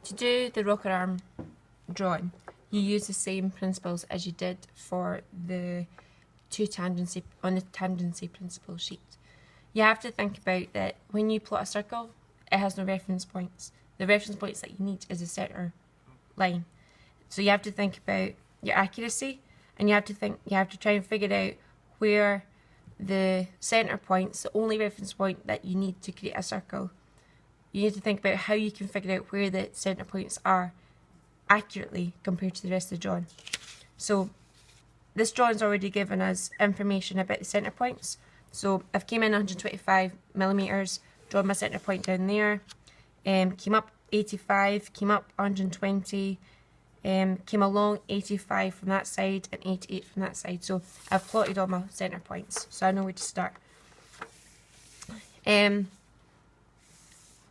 to do the rocker arm drawing, you use the same principles as you did for the on the tangency principle sheet. You have to think about that when you plot a circle, it has no reference points. The reference points that you need is a centre line. So you have to think about your accuracy, and you have to try and figure out where the centre points, the only reference point that you need to create a circle. You need to think about how you can figure out where the centre points are accurately compared to the rest of the drawing. So this drawing's already given us information about the centre points. So I've came in 125mm, drawn my centre point down there, came up 85, came up 120, came along 85 from that side and 88 from that side. So I've plotted all my centre points, so I know where to start. I'm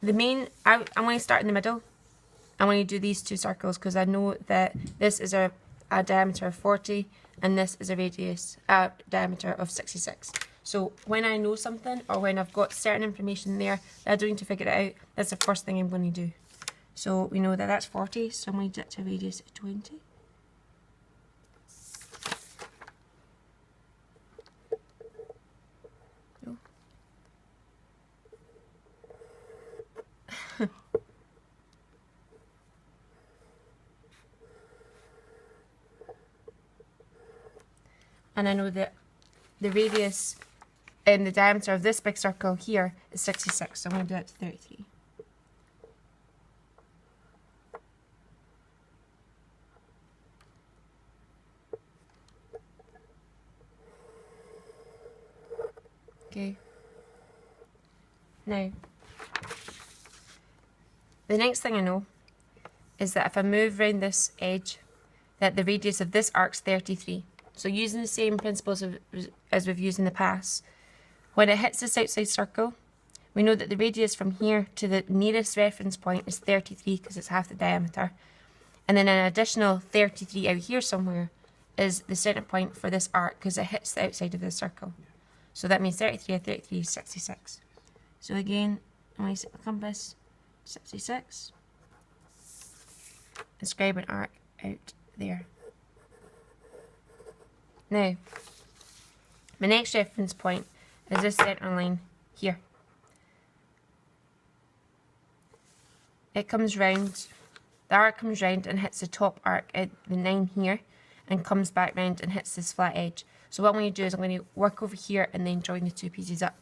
going to start in the middle. I'm going to do these two circles because I know that this is a diameter of 40 and this is a diameter of 66. So when I know something, or when I've got certain information there that I don't need to figure it out, that's the first thing I'm going to do. So we know that that's 40, so I'm going to do it to a radius of 20. Oh. And I know that the radius and the diameter of this big circle here is 66, so I'm going to do it to 33. Okay. Now, the next thing I know is that if I move around this edge, that the radius of this arc's 33. So using the same principles as we've used in the past, when it hits this outside circle, we know that the radius from here to the nearest reference point is 33 because it's half the diameter. And then an additional 33 out here somewhere is the centre point for this arc because it hits the outside of the circle. So that means 33 and 33 is 66. So again, I'm going to set my compass, 66. Describe an arc out there. Now, my next reference point is this centre line here. It comes round, the arc comes round and hits the top arc at the 9 here and comes back round and hits this flat edge. So what I'm going to do is I'm going to work over here and then join the two pieces up.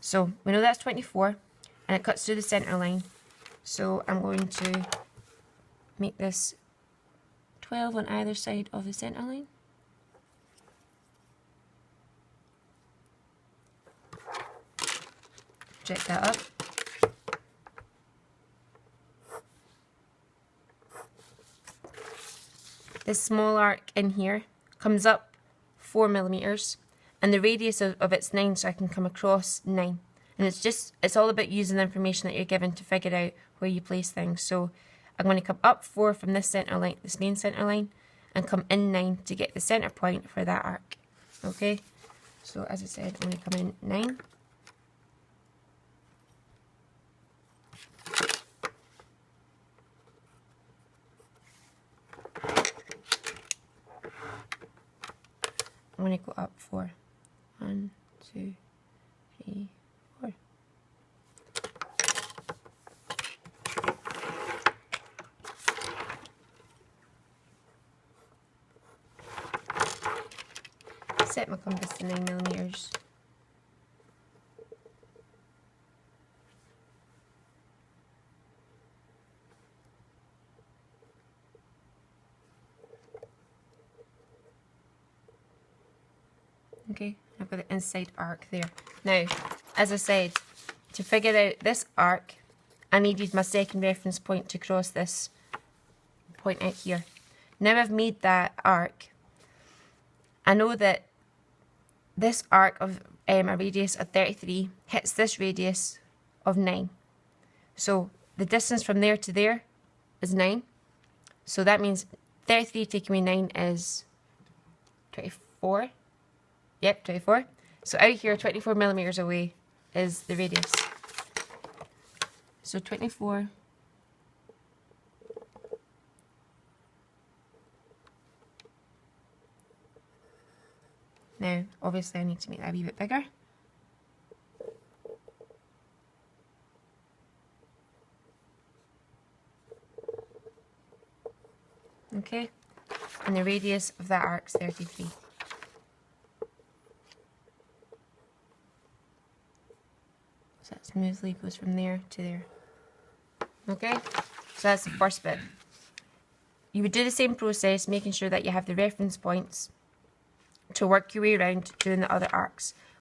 So we know that's 24 and it cuts through the centre line. So I'm going to make this 12 on either side of the centre line. Project that up. This small arc in here comes up 4mm and the radius of it's 9, so I can come across 9. And it's all about using the information that you're given to figure out where you place things. So I'm going to come up 4 from this centre line, this main centre line, and come in 9 to get the centre point for that arc. Okay, so as I said, I'm going to come in 9. I'm going to go up 4. 1, 2, 3, 4. Set my compass to 9mm. Okay, I've got the inside arc there. Now, as I said, to figure out this arc, I needed my second reference point to cross this point out here. Now I've made that arc, I know that this arc of a radius of 33 hits this radius of 9. So the distance from there to there is 9. So that means 33 taking away 9 is 24. Yep, 24. So out here, 24mm away is the radius. So 24 Now, obviously I need to make that a wee bit bigger. Okay, and the radius of that arc is 33. So that smoothly goes from there to there. Okay, so that's the first bit. You would do the same process, making sure that you have the reference points to work your way around doing the other arcs.